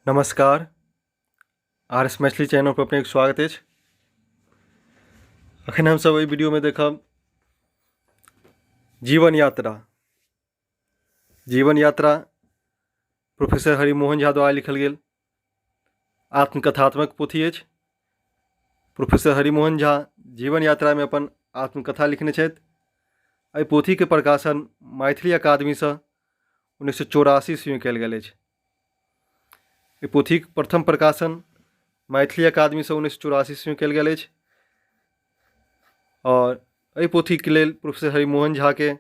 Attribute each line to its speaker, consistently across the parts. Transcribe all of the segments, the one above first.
Speaker 1: नमस्कार। R S Maithili channel पर अपने स्वागत अछि। अखन हम सब एहि वीडियो में देखब जीवन यात्रा। जीवन यात्रा प्रोफेसर हरिमोहन झा द्वारा लिखल गेल आत्मकथात्मक पोथी अछि। प्रोफेसर हरिमोहन झा जीवन यात्रा में अपन आत्मकथा लिखने छथि। एहि पोथी के प्रकाशन मैथिली अकादमी से 1984 ईस्वी में कयल गेल अछि। एहि पोथीक प्रथम प्रकाशन मैथिली अकादमी से 1984 ईस्वी में कयल गेल अछि और एहि पोथी के लेल प्रोफेसर हरिमोहन झा के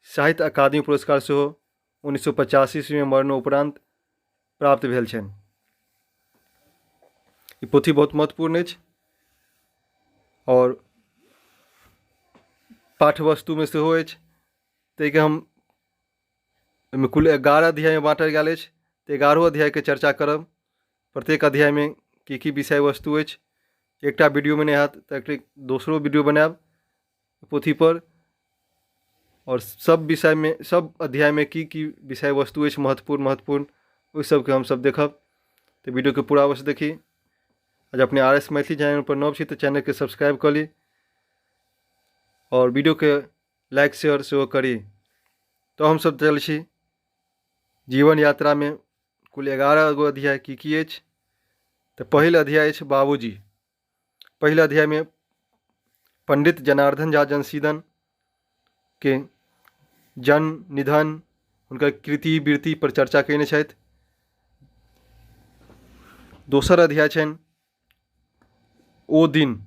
Speaker 1: साहित्य अकादमी पुरस्कार सेहो 1985 ईस्वी में मरणोपरांत प्राप्त भेल छनि। ई पोथी बहुत महत्वपूर्ण अछि और पाठ्यवस्तु में सेहो अछि। ताहिके हम एहिमे कुल 11 अध्याय में बाँटल गेल अछि। तऽ 11 अध्याय के चर्चा करब। प्रत्येक अध्याय में की विषय वस्तु अछि। एकटा वीडियो में नहीं हैत तऽ एक दोसरो वीडियो बनाएब पोथी पर, और सब विषय में सब अध्याय में की विषय वस्तु अछि महत्वपूर्ण ओहि सबके हम सब देखब। तो वीडियो के पूरा अवश्य देखी। आज अपने आर एस मैथिली चैनल पर नव छी तो चैनल के सब्सक्राइब कर ली और वीडियो के लाइक शेयर सेहो करी। तो हम सब चल छी जीवन यात्रा में कुल 11 गो अध्याय की अछि। तो पहिल अध्याय अछि बाबूजी। पहिल अध्याय में पंडित जनार्दन झा जन्मसीदन के जन्म निधन हुनकर कृति वृत्ति पर चर्चा कयने छथि। दोसर अध्याय छनि ओ दिन।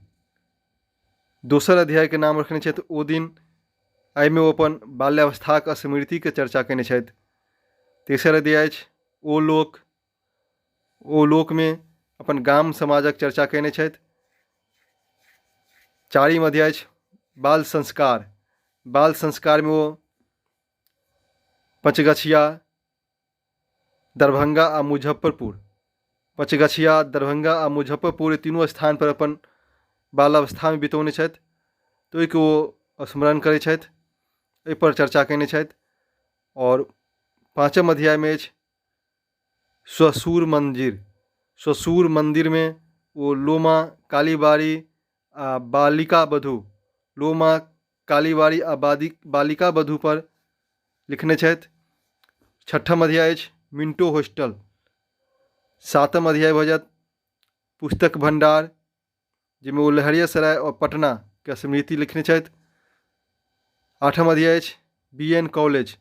Speaker 1: दोसर अध्याय के नाम रखने छथि ओ दिन। एहिमे ओ अपन बाल्यावस्थाक स्मृति के चर्चा कयने छथि। तेसर अध्याय अछि ओ लोक। ओ लोक में अपन गाम समाजक चर्चा कयने छथि। चारिम अध्याय अछि बाल संस्कार। बाल संस्कार में वो पचगछिया, दरभंगा आ मुजफ्फरपुर, पचगछिया, दरभंगा आ मुजफ्फरपुर तीनों स्थान पर अपन बालावस्था में बितौने छथि। तो एक वो स्मरण करै छथि, एहि पर चर्चा कयने छथि। और पाँचम अध्याय में अछि ससुर मंदिर। ससुर मंदिर में वो लोमा कालीबाड़ी आ बालिका बधू, लोमा कालीबाड़ी आ बालिका बधू पर लिखने छथि। छठम अध्याय अछि मिंटो हॉस्टल। सातम अध्याय भऽ जायत पुस्तक भंडार, जिसमें वो लहरियासराय और पटना के स्मृति लिखने छथि। आठम अध्याय अछि B N college.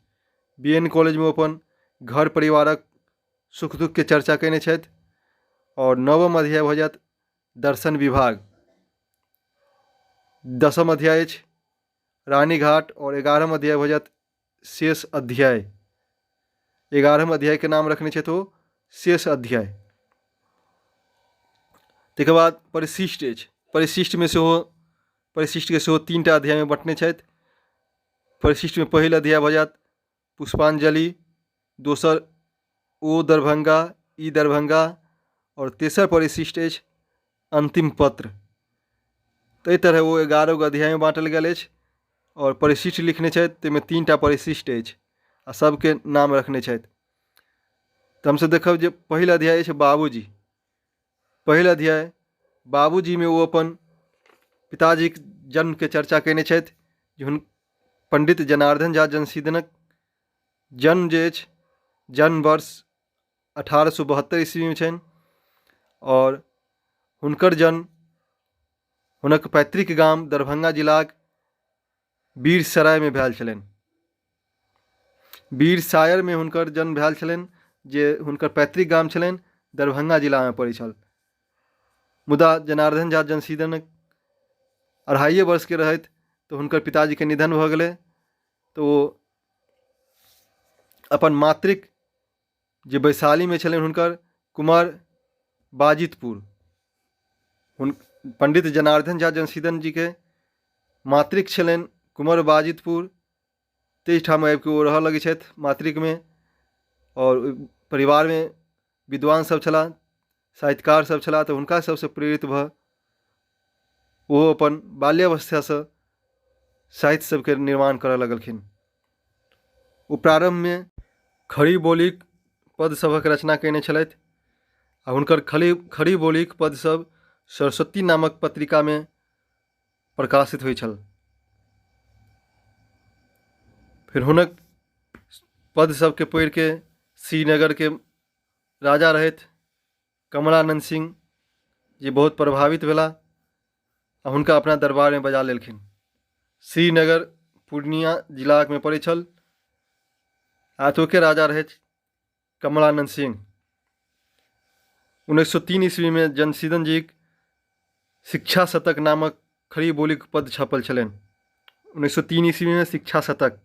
Speaker 1: B N college में अपन घर परिवारक सुख दुख के चर्चा कयने छथि। और नवम अध्याय भऽ जायत दर्शन विभाग। दसम अध्याय अछि रानीघाट और 11वां अध्याय भऽ जायत शेष अध्याय। 11वें अध्याय के नाम रखने छथि ओ शेष अध्याय। तकर बाद परिशिष्ट अछि। परिशिष्ट के सेहो 3टा अध्याय में बँटने छथि। परिशिष्ट में पहिल अध्याय भऽ जायत पुष्पांजलि, दोसर ओ दरभंगा, ई दरभंगा, और तेसर परिशिष्ट अछि अंतिम पत्र। तो एहि तरह वो 11 गो अध्याय में बाँटल गेल अछि और परिशिष्ट लिखने छथि। ताहिमे 3टा परिशिष्ट अछि आ सबके नाम रखने छथि। तो हमसब देखब जे पहिल अध्याय अछि बाबूजी। पहिल अध्याय बाबूजी में वो अपन पिताजी के जन्म के चर्चा कयने छथि। जे पंडित जनार्दन झा जन्मसीदनक जन्म जे अछि, जन्म वर्ष 1872 ईस्वी में छनि और हुनकर जन्म हुनक पैतृक गाम दरभंगा जिलाक बीरसराय में भेल छलनि। बीरसायर में हुनकर जन्म भेल छलनि, जे हुनकर पैतृक गाम छलनि, दरभंगा जिला में पड़ै छल। मुदा जनार्दन झा जन्मसीदनक 2.5 वर्ष के रहैत तो हुनकर पिताजी के निधन भऽ गेलै। तो अपन मातृक जे वैशाली में छलनि हुनकर कुमार बाजितपुर, पंडित जनार्दन झा जन्मसीदन जी के मातृक छलनि कुंवर बाजितपुर। तेज ठाम आबि कऽ ओ रहऽ लगै छथि मातृक में। और परिवार में विद्वान सब छलाह, साहित्यकार सब छलाह। तऽ हुनका सबसे प्रेरित भऽ ओ अपन बाल्यावस्था से साहित्य सबके निर्माण करऽ लगलखिन। ओ प्रारंभ में खड़ी बोलीक पद सभक रचना कयने छलथि। आ हुनकर खड़ी बोलीक पद सब सरस्वती नामक पत्रिका में प्रकाशित होइ छल। फिर हुनक पद सबके पढ़ि के श्रीनगर के राजा रहथि कमलानंद सिंह जी बहुत प्रभावित भेला आ हुनका अपना दरबार में बजा लेलखिन। श्रीनगर पूर्णिया जिला में पड़ै छल आ ओतुके राजा रहथि कमलानंद सिंह। 1903 ईस्वी में जनशीदन जी शिक्षा शतक नामक खड़ी बोलीक पद छपल छलनि। 1903 ईस्वी में शिक्षा शतक।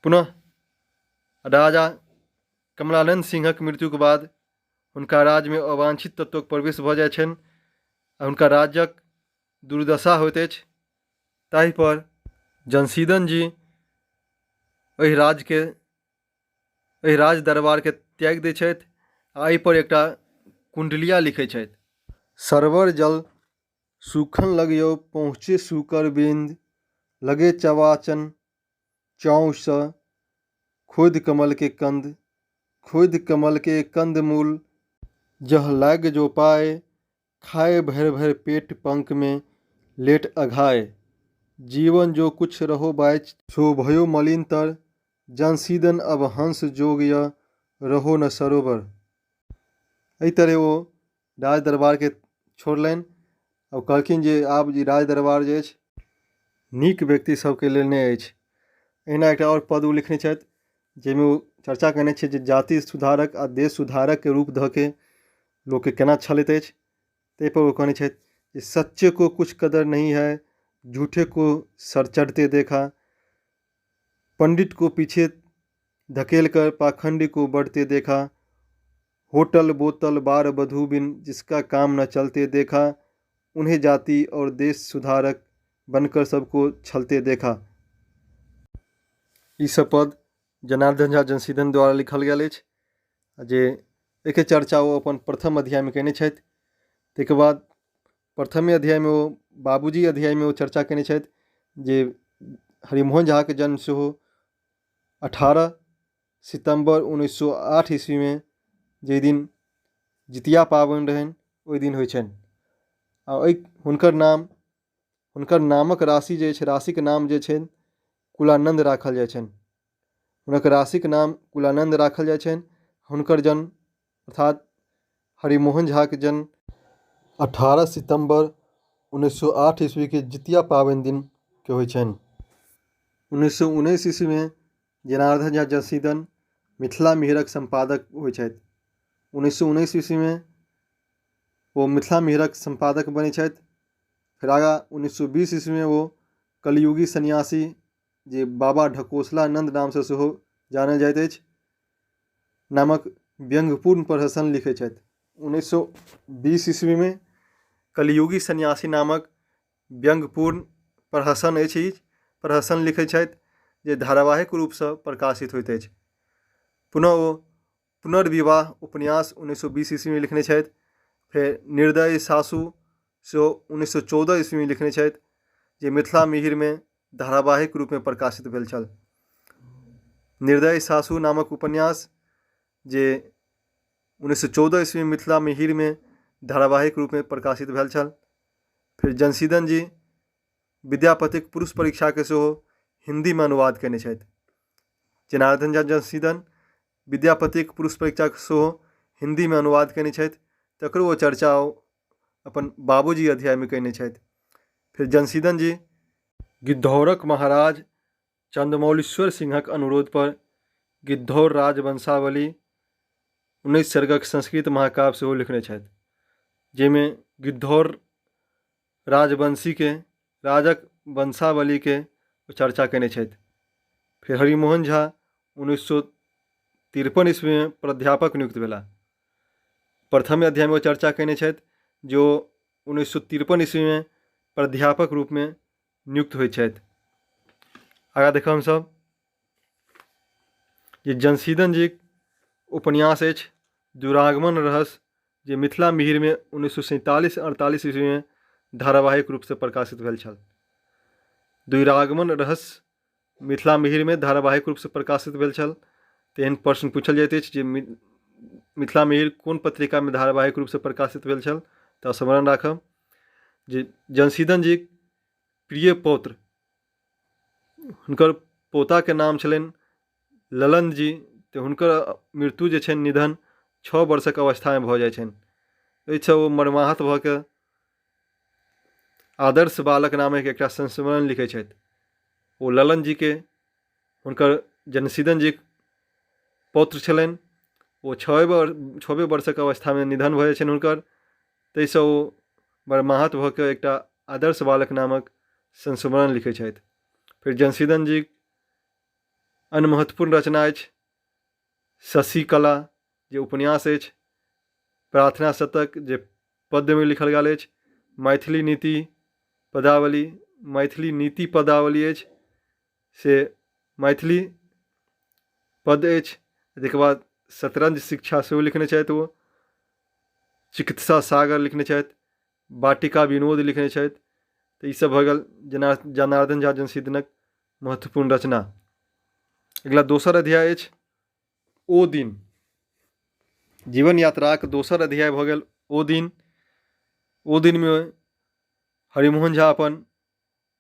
Speaker 1: पुनः राजा कमलानंद सिंहक मृत्युक बाद हुनका राज्य में अवांछित तत्वक प्रवेश भऽ जाइ छनि आ हुनका राज्यक दुर्दशा होइत अछि। ताहि पर जनशीदन जी एहि राज दरबार के त्याग दै छथि आ एहि पर एकटा कुंडलिया लिखै छथि। सरवर जल सूखन लगियो पहुँचे सूकर बिंद लगे चवाचन चौं स खोद कमल के कंद मूल जह लाग जो पाए खाए भर भर पेट पंख में लेट अघाए जीवन जो कुछ रहो बाच सो भयो मलिन तर जनशीदन अब हंस जोग य रहो न सरोवर। एहि तरह वो राज दरबार के छोड़लनि और कहलखिन जे आब जे राज दरबार जे अछि नीक व्यक्ति सबके लेल नहि अछि। एहिना एकटा और पद ओ लिखने छथि जाहिमे ओ चर्चा कयने छै जे जाति सुधारक आ देश सुधारक के रूप धऽ के लोक के केना छलैत अछि। ताहि पर ओ कहने छथि कि सच्चे को कुछ कदर नहीं है झूठे को सर चढ़ते देखा पंडित को पीछे धकेल कर पाखंडी को बढ़ते देखा होटल बोतल बार बधू बिन जिसका काम न चलते देखा उन्हें जाति और देश सुधारक बनकर सबको छलते देखा। ई सब पद जनार्दन झा जनशीदन द्वारा लिखल गेल अछि जे एके चर्चा ओ अपन प्रथम अध्याय में कयने छथि। ताहिके बाद प्रथमे अध्याय में ओ बाबूजी अध्याय में ओ चर्चा कयने छथि जे हरिमोहन झा के जन्म सेहो 18 सितंबर 1908 ईस्वी में जाहि दिन जितिया पाबनि रहनि ओहि दिन होइ छनि। आ हुनकर नामक राशि जे छै राशिके नाम जे छै कुलानंद राखल जाइ छनि। हुनक राशिके नाम कुलानंद राखल जाइ छनि। हुनकर जन्म अर्थात हरिमोहन झा के जन्म 18 सितंबर 1908 ईस्वी के जितिया पाबनि दिन के होइ छनि। 1919 ईस्वी में जनार्दन झा जनशीदन मिथिला मिहिरक संपादक होइ छथि। 1919 ईस्वी में वो मिथिला मिहिरक संपादक बनै छथि। फिर आगा 1920 ईस्वी में वो कलयुगी सन्यासी जे बाबा ढकोसलानंद नाम से सेहो जानल जाइत अछि नामक व्यंग्यपूर्ण प्रहसन लिखै छथि। 1920 ईस्वी में कलयुगी सन्यासी नामक व्यंग्यपूर्ण प्रहसन अछि प्रहसन लिखै छथि जे धारावाहिक रूप से प्रकाशित होइत अछि। पुनः ओ पुनर्विवाह उपन्यास 1920 ईस्वी में लिखने छथि। फिर निर्दयी सासू सेहो 1914 ईस्वी में लिखने छथि जे मिथिला मिहिर में धारावाहिक रूप में प्रकाशित भेल छल। निर्दयी सासू नामक उपन्यास जे 1914 ईस्वी में मिथिला मिहिर में धारावाहिक रूप में प्रकाशित भेल छल। फिर जनशीदन जी विद्यापतिक पुरुष परीक्षा के सेहो हिंदी में अनुवाद कयने छथि। जनार्दन झा जनशीदन विद्यापतिक पुरुष परीक्षा के सेहो हिंदी में अनुवाद कयने छथि। तकरो ओ चर्चा अपन बाबूजी अध्याय में कयने छथि। फिर जनशीदन जी गिद्धौरक महाराज चंद्रमौलीश्वर सिंहक अनुरोध पर गिद्धौर राजवंशावली 19 सर्गक संस्कृत महाकाव्य सेहो लिखने छथि जाहिमे गिद्धौर राजवंशी के राजक वंशावली के चर्चा कयने छथि। फिर हरिमोहन झा 1953 ईस्वी में प्राध्यापक नियुक्त भेला। प्रथम अध्याय में वो चर्चा कयने छथि जो 1953 ईस्वी में प्राध्यापक रूप में नियुक्त होइ छथि। आगा देखब हमसब जे जनशीदन जी उपन्यास अछि दुरागमन रहस्य जे मिथिला मिहिर में 1947-48 ईस्वी में धारावाहिक रूप से प्रकाशित भेल छल। दुरागमन रहस्य मिथिला मिहिर में धारावाहिक रूप से प्रकाशित भेल छल। तेहन प्रश्न पूछल जाइत अछि जे मिथिला मिहिर कोन पत्रिका में धारावाहिक रूप से प्रकाशित भेल छल तऽ स्मरण राखब जे जनसीदन जी प्रिय पौत्र हुनकर पोता के नाम छलनि ललन जी, तऽ हुनकर मृत्यु जे छनि निधन 6 वर्षक अवस्था में भऽ जाइ छनि। एहिसँ ओ मर्माहत भऽ कऽ आदर्श बालक नामक एकटा संस्मरण लिखै छथि। ओ ललन जी के हुनकर जनसीदन जी पौत्र छलनि, ओ 6 वर्षक अवस्था में निधन भऽ जाइ छनि हुनकर। ताहिसँ ओ मर्माहत भऽ कऽ एकटा आदर्श बालक नामक संस्मरण लिखै छथि। फिर जनसीदन जी अन्य महत्वपूर्ण रचना अछि शशिकला जे उपन्यास अछि, प्रार्थना शतक जे पद्य में लिखल गेल अछि, मैथिली नीति पदावली, मैथिली नीति पदावली अछि से मैथिली पद अछि। ताहिके बाद शतरंज शिक्षा सेहो लिखने छथि ओ, चिकित्सा सागर लिखने छथि, वाटिका विनोद लिखने छथि। तऽ ई सब भऽ गेल जनार्दन झा जनसीदनक महत्वपूर्ण रचना। अगिला दोसर अध्याय अछि ओ दिन। जीवन यात्राक दोसर अध्याय भऽ गेल ओ दिन। ओ दिन में हरिमोहन झा अपन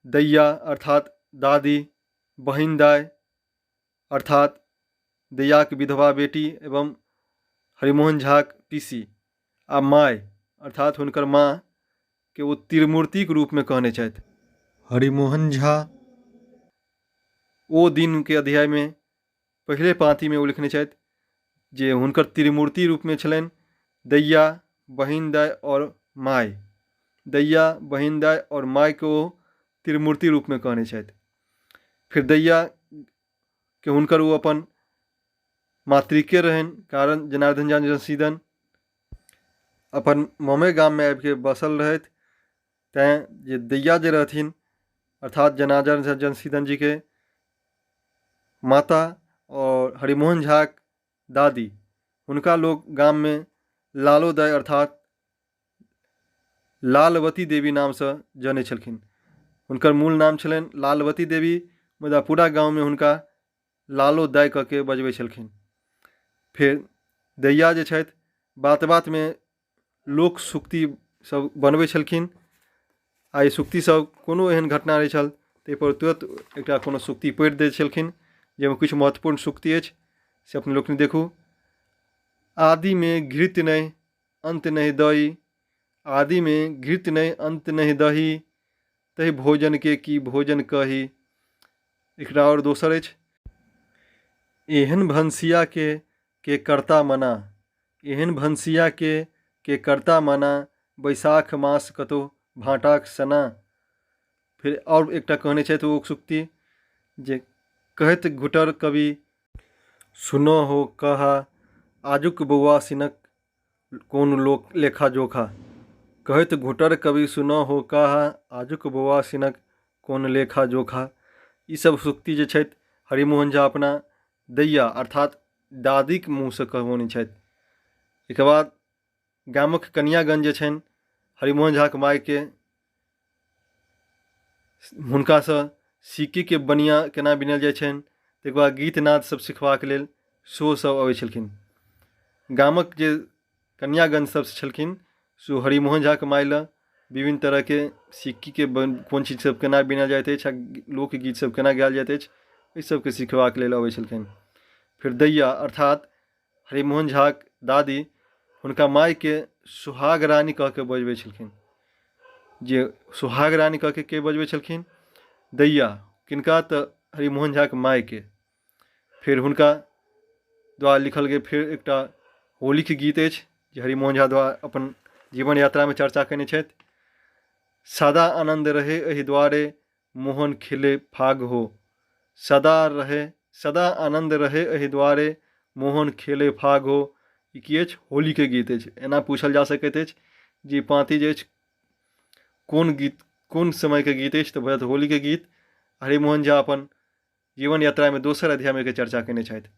Speaker 1: दैया अर्थात दादी, बहिन दाइ अर्थात दैयाक विधवा बेटी एवं हरिमोहन झाक पीसी आ माय अर्थात हुनकर माँ के ओ त्रिमूर्तिक रूप में कहने छथि। हरिमोहन झा ओ दिन के अध्याय में पहले पाँति में ओ लिखने छथि जे हुनकर त्रिमूर्ति रूप में छलनि दैया, बहिन दाइ और माय। दैया, बहिन दाइ और माय को त्रिमूर्ति रूप में कहने छथि। फिर दैया के हुनकर वो अपन मातृके रहनि, कारण जनार्दन झा जनसीदन अपन ममे गाम में आबि के बसल रहथि। तैं जे दैया जे रहथिन अर्थात जनार्दन झा जनसीदन जी के माता और हरिमोहन झा दादी, हुनका लोग गाम में लालो दाइ अर्थात लालवती देवी नाम से जनै छलखिन। हुनकर मूल नाम छलनि लालवती देवी, मुदा पूरा गाँव में हुनका लालो दाइ कऽ के बजबै छलखिन। फिर दैया जे छथि बात बात में लोक सुक्ति सब बनबै छलखिन। आ ई सुक्ति सब कोनो एहन घटना रहै छल ताहि पर तुरंत एकटा कोनो सुक्ति पढ़ि दै छलखिन, जाहिमे किछु महत्वपूर्ण सुक्ति अछि से अपने लोकनि देखू। आदि में घृत नहीं अंत नहीं दही, आदि में घृत नहीं अंत नहीं दही, तहि भोजन की भोजन कही। एकटा और दोसर अछि एहन भनसिया के करता मना, एहन भनसिया के करता मना, बैसाख मास कतो भाटाक सना। फिर और एकटा कहने छथि ओ सुक्ति जे कहत घुटर कवि सुनो हो कहा, आजुक बौआ सिनक कोन लोक लेखा जोखा। कहत घुटर कवि सुनो हो कहा, आजुक बौआ सिनक कोन लेखा जोखा। ई सब सुक्ति जे छथि हरिमोहन झा अपना दैया अर्थात दादीक मुँह से कहबौने छथि। एकर बाद गामक कन्यागण जे छनि हरिमोहन झाक माय के हुनका से सिक्की के बनिया केना बिनल जाइ छनि, तकर बाद गीत नाद सब सिखबाक लेल सेहो सब अबै छलखिन। गामक जे कन्यागण सब छलखिन सो हरिमोहन झा के माय लए विभिन्न तरह के सिक्की के कोन चीज सब केना बिनल जाइत अछि, लोकगीत सब केना गायल जाइत अछि, एहि सबके सिखबाक लेल अबै छलखिन। फिर दैया अर्थात हरिमोहन झाक दादी हुनका माय के सुहाग रानी कह के बजबै छलखिन। जे सुहाग रानी कह के बजबै छलखिन दैया किनका तऽ हरिमोहन झा के माय के। फिर हुनका द्वारा लिखल गेल फिर एकटा होली के गीत अछि जे हरिमोहन झा द्वारा अपन जीवन यात्रा में चर्चा कयने छथि। सदा आनंद रहे एहि द्वारे मोहन खिले फाग हो, सदा आनंद रहे एहि द्वारे मोहन खेले फाग हो। ई की अछि? होली के गीत अछि। एना पूछल जा सकैत अछि जे पाँति जे अछि कोन गीत कोन समय के गीत अछि, तऽ भऽ होली के गीत। हरिमोहन झा अपन जीवन यात्रा में दोसर अध्याय में के चर्चा कयने छथि।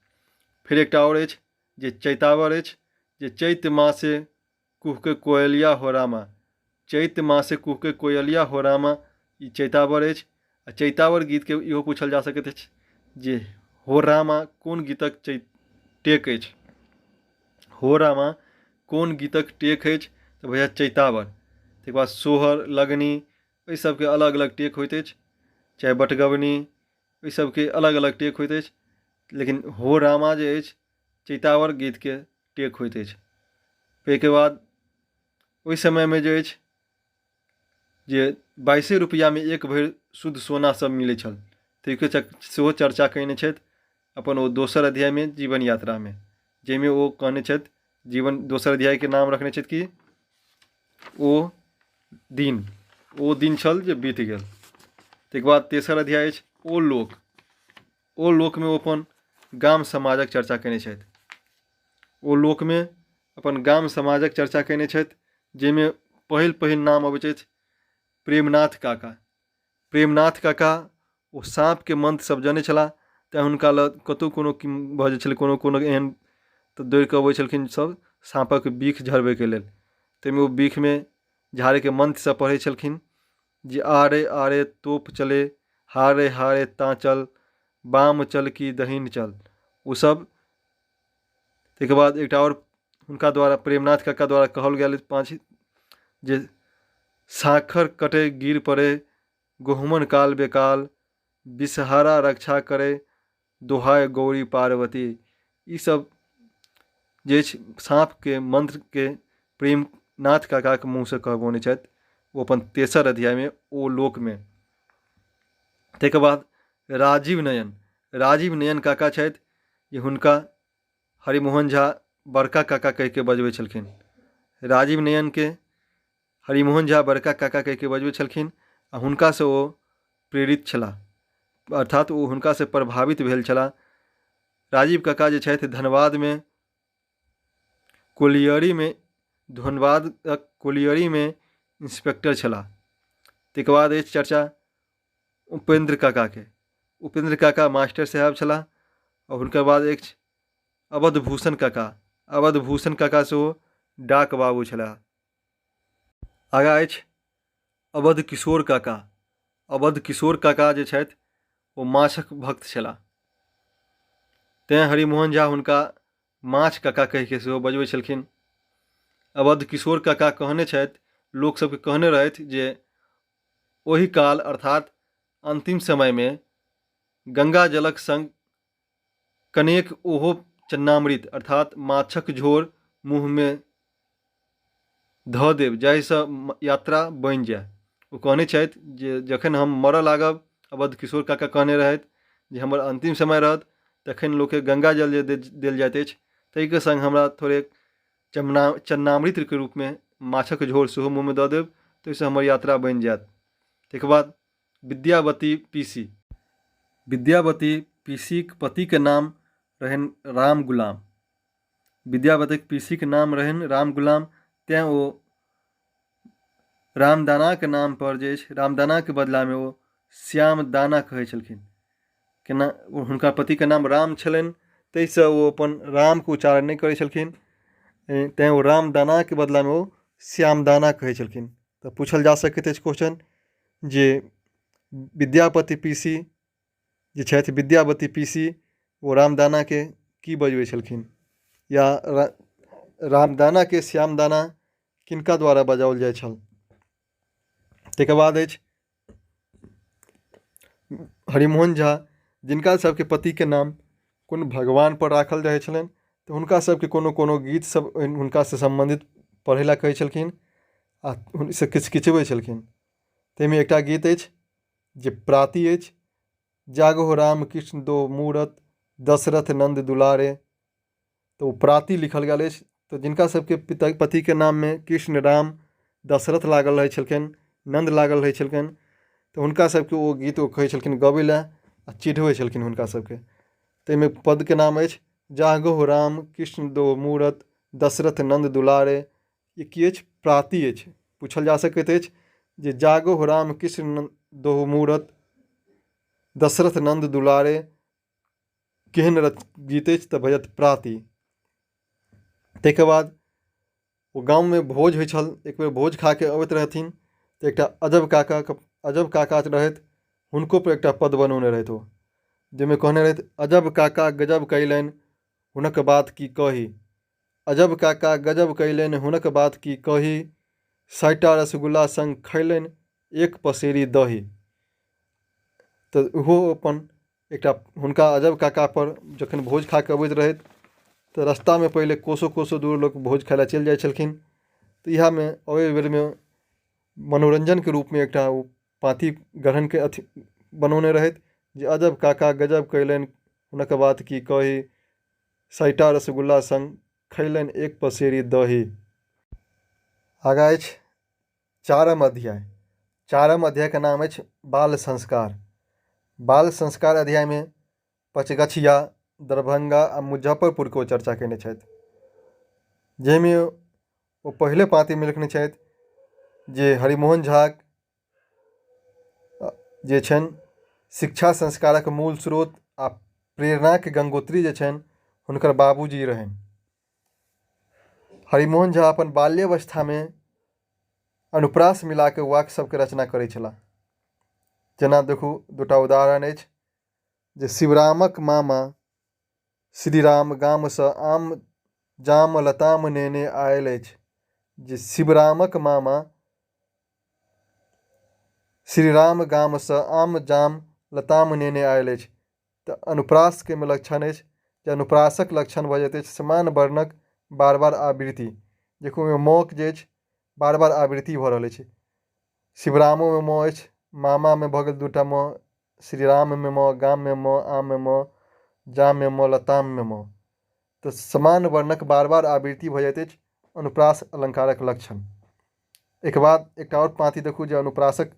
Speaker 1: फिर एकटा और अछि जे चैतावर अछि जे चैत मासे कुहके कोयलिया हो रामा, चैत मासे कुहके कोयलिया हो रामा। ई चैतावर अछि। आ चैतावर गीत के इहो पूछल जा सकैत अछि जे हो रामा कोन गीतक टेक अछि। हो रामा कोन गीतक टेक अछि तऽ भैया चैतावर। तकर बाद सोहर लगनी एहि सबके अलग अलग टेक होइत अछि, चाहे बटगवनी एहि सबके अलग अलग टेक होइत अछि, लेकिन हो रामा जे अछि चैतावर गीतके टेक होइत अछि। ताहिके बाद ओहि समयमे जे अछि जे 22 रुपैआमे एक भरि शुद्ध सोना सब मिलै छल, ताहिके सेहो चर्चा कयने छथि अपन ओ दोसर अध्यायमे जीवन यात्रामे, जाहिमे ओ कहने छथि जीवन दोसर अध्यायके नाम रखने छथि कि ओ दिन छल जे बीत गेल। ताहिके बाद तेसर अध्याय अछि ओ लोक। ओ लोकमे ओ अपन गाम समाजक चर्चा कयने छथि। ओ लोकमे अपन गाम समाजक चर्चा कयने छथि, जाहिमे पहिल नाम अबैत अछि प्रेमनाथ काका। प्रेमनाथ काका ओ साँपके मंत्र सब जनै छलाह, तेँ हुनका लग कतहु कोनो भऽ जाइ छलै कोनो एहन तऽ दौड़ि कऽ अबै छलखिन सब साँपक बिख झड़बैके लेल। ताहिमे ओ बिखमे झाड़ैके मंत्र सब पढ़ै छलखिन जे आरे आरे तोप चले, हारे हारे ताँचल, बाम चल की दहिन चल, ओसब। ताहिके बाद एकटा आओर हुनका द्वारा प्रेमनाथ काका द्वारा कहल गेल पाँच जे साखर कटे गिर पड़े, गहुमन काल बेकाल, बिषहारा रक्षा करे, दोहाय गौरी पार्वती। ई सब जे साँपके मंत्रके प्रेमनाथ काकाके मुँहसँ कहबोने छथि ओ अपन तेसर अध्यायमे ओ लोकमे। ताहिके बाद राजीव नयन काका छथि, जे हुनका हरिमोहन झा बड़का काका कहि कऽ बजबै छलखिन। राजीव नयनके हरिमोहन झा बड़का काका कहि कऽ बजबै छलखिन आ हुनकासँ ओ प्रेरित छलाह, अर्थात ओ हुनकासँ प्रभावित भेल छलाह। राजीव काका जे छथि धनबादमे कोलियरीमे इंस्पेक्टर छलाह। ताहिके बाद अछि चर्चा उपेंद्र काकाके। उपेंद्र काका मास्टर साहब छलाह। और हुनकर बाद अछि अवधभूषण काका। अवधभूषण काका सेहो डाक बाबू छलाह। आगाँ अछि अवध किशोर काका। अवध किशोर काका जे छथि ओ माछक भक्त छलाह, तेँ हरिमोहन झा हुनका माछ काका कहि कऽ सेहो बजबै छलखिन। अवध किशोर काका कहने छथि, लोकसभके कहने रहथि जे ओहि काल अर्थात अंतिम समयमे गंगा जलक संग कनेक ओहो चन्नामृत अर्थात माछक झोर मुँहमे धऽ देब जाहिसँ यात्रा बनि जाय। ओ कहने छथि जे जखन हम मरऽ लागब, अवध किशोर काका कहने रहथि जे हमर अंतिम समय रहत तखन लोकके गंगा जल जे देल जाइत अछि ताहिके संग हमरा थोड़े चन्नामृतके रूपमे माछक झोर सेहो मुँहमे दऽ देब, ताहिसँ हमर यात्रा बनि जायत। ताहिके बाद विद्यावती पीसी। विद्यावती पीसीक पतिके नाम रहनि राम गुलाम। विद्यावती पीसीके नाम रहनि राम गुलाम, तेँ ओ रामदानाके नाम पर जे अछि रामदानाके बदलामे ओ श्याम दाना कहै छलखिन। केना हुनका पतिके नाम राम छलनि, ताहिसँ ओ अपन रामके उच्चारण नहि करै छलखिन, तेँ ओ रामदानाके बदलामे ओ श्यामदाना कहै छलखिन। तऽ पूछल जा सकैत अछि क्वेश्चन जे विद्यापति पीसी जे छथि विद्यावती पीसी ओ रामदानाके की बजबै छलखिन, या रामदानाके श्यामदाना किनका द्वारा बजाओल जाइ छल। ताहिके बाद अछि हरिमोहन झा, जिनका सबके पतिके नाम कोनो भगवान पर राखल रहै छलनि, तऽ हुनका सबके कोनो गीत सब हुनकासँ सम्बन्धित पढ़ै लए कहै छलखिन आ हुनसँ किछु किछबै छलखिन। ताहिमे एकटा गीत अछि जे प्राति अछि, जागो राम कृष्ण दो मूरत, दशरथ नंद दुलारे। तऽ ओ प्राति लिखल गेल अछि। तऽ जिनका सबके पतिके नाममे कृष्ण राम दशरथ लागल रहै छलखिन, नंद लागल रहै छलखिन, तऽ हुनका सबके ओ गीत ओ कहै छलखिन गबै लए आ चिढ़बै छलखिन हुनका सबके। ताहिमे पदके नाम अछि जागो राम कृष्ण दो मूरत, दशरथ नंद दुलारे। ई की अछि? प्राति अछि। पूछल जा सकैत अछि जे जागो राम कृष्ण दो मूरत, दशरथ नंद दुलारे केहन गीत अछि? तऽ भजत प्राति। ताहिके बाद ओ गाममे भोज होइ छल, एक बेर भोज खा कऽ अबैत रहथिन तऽ एकटा अजब काका रहथि, हुनको पर एकटा पद बनौने रहथि ओ, जाहिमे कहने रहथि अजब काका गजब कयलनि, हुनक बात की कही, अजब काका गजब कयलनि हुनक बात की कही, 60टा रसगुल्ला संग खयलनि एक पसेरी दही। तऽ ओहो अपन एकटा हुनका अजब काका पर जखन भोज खा कऽ अबैत रहथि तऽ रस्तामे पहिले कोसो कोसो दूर लोक भोज खाय लए चलि जाइ छलखिन। तऽ इएहमे अबै बेरमे मनोरञ्जनके रूपमे एकटा ओ पाँती गढ़नके अथी बनौने रहथि जे अजब काका गजब कयलनि हुनक बात की कही, 60टा रसगुल्ला संग खयलनि एक पसेरी दही। आगाँ अछि 4म अध्याय। 4म अध्यायके नाम अछि बाल संस्कार। बाल संस्कार अध्यायमे पचगछिया, दरभंगा आ मुजफ्फरपुरके ओ चर्चा कयने छथि, जाहिमे ओ पहिले पाँतिमे लिखने छथि जे हरिमोहन झा जे छनि शिक्षा संस्कारक मूल स्रोत आ प्रेरणाके गंगोत्री जे छनि हुनकर बाबूजी रहनि। हरिमोहन झा अपन बाल्यावस्थामे अनुप्रास मिला कऽ वाक्य सबके रचना करै छलाह। जेना देखू दूटा उदाहरण अछि जे शिवरामक मामा श्रीराम गामसँ आम जाम लताम नेने आयल अछि। जे शिवरामक मामा श्रीराम गामसँ आम जाम लताम नेने आयल अछि। तऽ अनुप्रासके लक्षण अछि जे अनुप्रासक लक्षण भऽ जाइत अछि समान वर्णक बार बार आवृत्ति। देखू ओहिमे मौक जे अछि बार बार आवृत्ति भऽ रहल अछि। शिवरामोमे म अछि, मामामे भऽ गेल 2टा म, श्रीराममे म, गाममे म, आममे म, जाममे म, लताममे म। तऽ समान वर्णक बार बार आवृत्ति भऽ जाइत अछि अनुप्रास अलंकारक लक्षण। एक बाद एकटा आओर पाँति देखू जे अनुप्रासक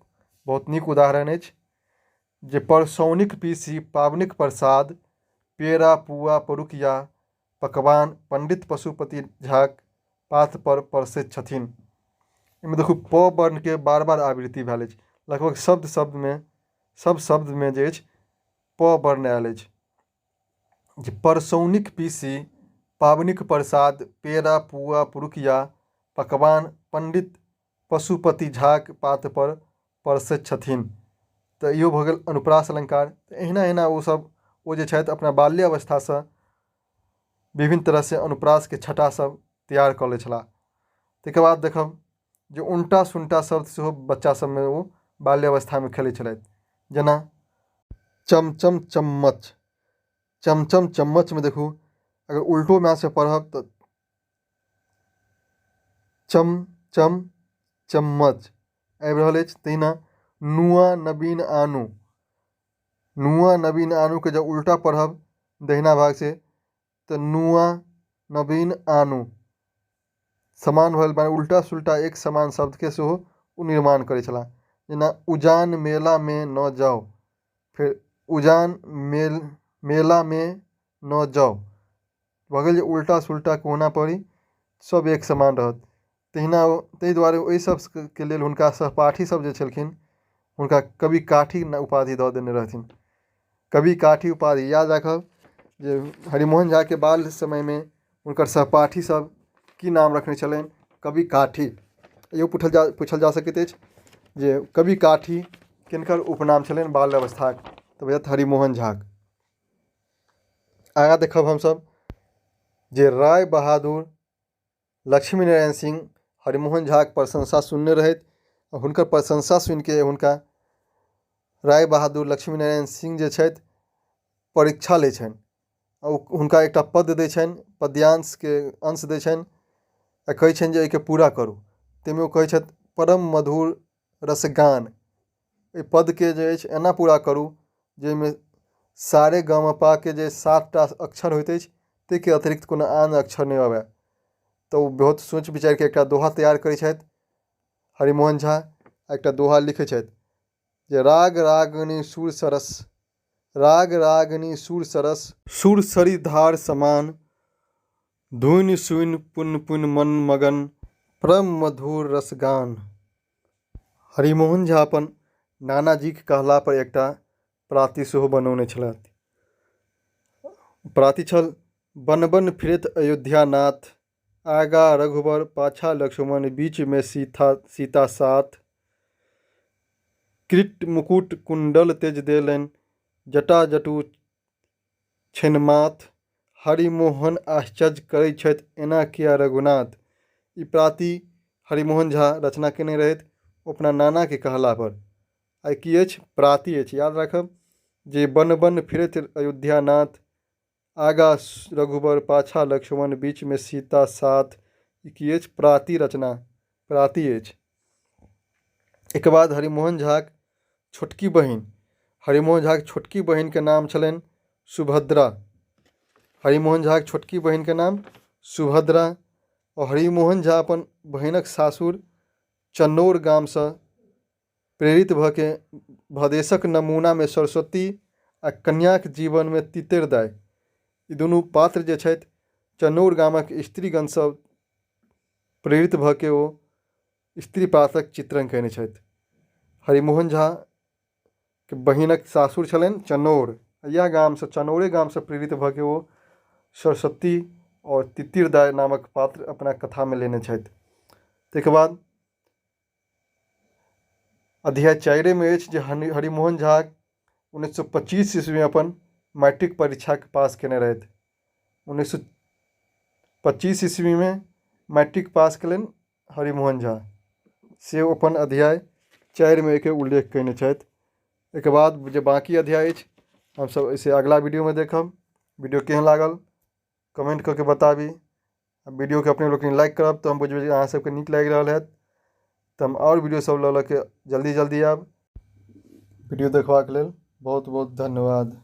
Speaker 1: बहुत नीक उदाहरण अछि जे परसौनिक पीसी पाबनिक प्रसाद, पेड़ा पुआ परुकिया पकवान पंडित पशुपति झाक पात पर परसैत छथिन। एहिमे देखू प वर्णके बार बार आवृत्ति भेल अछि। लगभग सब शब्दमे जे अछि प वर्ण आयल अछि। जे परसौनिक पीसी पाबनिक प्रसाद, पेड़ा पुआ पुरुकिया पकवान पंडित पशुपति झाक पात पर परसैत छथिन। तऽ इहो भऽ गेल अनुप्रास अलंकार। तऽ एहिना ओसब ओ जे छथि अपना बाल्यावस्थासँ विभिन्न तरहसँ अनुप्रासके छटा सब तैयार कऽ लै छलाह। ताहिके बाद देखब जे उनटा सुनटा शब्द सेहो बच्चा सबमे ओ बाल्यावस्थामे खेलै छलथि। जेना चमचम चम्मच। चमचम चम्मचमे देखू अगर उल्टो मैसँ पढ़ब तऽ चमचम चम्मच आबि रहल अछि। तहिना नुआ नवीन आनू। नुआ नवीन आनूके जब उल्टा पढ़ब दहिना भाग से तऽ नुआ नवीन आनू। समान भऽ गेल, उल्टा सुल्टा एक समान शब्दके सेहो ओ निर्माण करै छलाह। जेना उजान मेलामे न जाओ, फेर उजान मेलामे न जाओ। भऽ गेल जे उल्टा सुल्टा कोना पढ़ी सब एक समान रहत। तहिना ताहि दुआरे ओहि सबके लेल हुनका सहपाठी सब जे छलखिन हुनका कवि काठी उपाधि दऽ देने रहथिन। कवि काठी उपाधि याद राखब जे हरिमोहन झाके बाल समयमे हुनकर सहपाठी सब की नाम रखने छलनि, कवि काठी। इहो पूछल जा सकैत अछि जे कवि काठी किनकर उपनाम छलनि बाल्यावस्थाक, तऽ बुझाइत हरिमोहन झा। आगाँ देखब हमसब जे राय बहादुर लक्ष्मीनारायण सिंह हरिमोहन झाके प्रशंसा सुनने रहथि। हुनकर प्रशंसा सुनिके हुनका राय बहादुर लक्ष्मीनारायण सिंह जे छथि परीक्षा लै छनि। हुनका एकटा पद दै छनि, पद्यांशके अंश दै छनि आ कहै छनि जे एहिके पूरा करू। ताहिमे ओ कहै छथि परम मधुर रसगान। एहि पदके जे अछि एना पूरा करू जाहिमे सारे ग म प के जे 7टा अक्षर होइत अछि ताहिके अतिरिक्त कोनो आन अक्षर नहि अबै। तऽ ओ बहुत सोच विचारिके एकटा दोहा तैयार करै छथि हरिमोहन झा। एकटा दोहा लिखै छथि जे राग रागनी सुर सरस, राग रागनी सुर सरस, सुर सरी धार समान, धुनि सुनि पुन पुन मन मगन, परम मधुर रसगान। हरिमोहन झा अपन नानाजीके कहला पर एकटा प्राति सेहो बनौने छलथि। प्राति छल बन बन फिरत अयोध्या नाथ, आगा रघुवर पाछा लक्ष्मण, बीच में सीता साथ, किरीट मुकुट कुंडल तेज देलनि, जटा जटू छनि माथ, हरिमोहन आश्चर्य करै छथि, एना किया रघुनाथ। ई प्राति हरिमोहन झा रचना केने रहथि ओ अपना नाना के कहला पर। आ की अछि? प्राति अछि। याद राखब जे बन बन फिरत अयोध्या नाथ, आगा रघुबर पाछा लक्ष्मण, बीच में सीता साथ। ई की अछि? प्राति रचना, प्राति अछि। एक बाद हरिमोहन झाक छोटकी बहिन, हरिमोहन झाक छोटकी बहिन के नाम छलनि सुभद्रा। हरिमोहन झाक छोटकी बहिन के नाम सुभद्रा। और हरिमोहन झा अपन बहिनक सासुर चन्नौर गाम से प्रेरित भ के भदेशक नमूना में सरस्वती आ कन्याक जीवन में तितरदाय, ई दुनू पात्र जे छथि चन्नौर गामक स्त्रीगण सँ प्रेरित भ के ओ स्त्री पात्रक चित्रण कयने छथि। हरिमोहन झा के बहिनक सासुर छलनि चन्नौर, यह गाम से, चन्नौरे गाम से प्रेरित भ के ओ सरस्वती और तितिरदाय नामक पात्र अपना कथा में लेने छथि। ताहिके बाद अध्याय 4 में अछि जे हरिमोहन झा 1925 ईस्वी में अपन मैट्रिक परीक्षा के पास केने रहथि। 1925 ईस्वी में मैट्रिक पास कयलनि हरिमोहन झा, से अपन अध्याय 4 में एके उल्लेख कयने छथि। एक बाद जे बाकी अध्याय अछि हमसब इसे अगला वीडियो में देखब। वीडियो केहन लागल कमेंट करके बताबी। वीडियो के अपने लोग लाइक करब तो हम बुझबै जे अहाँ सबके नीक लागि रहल हैत, तो हम और वीडियो सब लऽ के जल्दी आब। वीडियो देखबाक लेल बहुत बहुत धन्यवाद।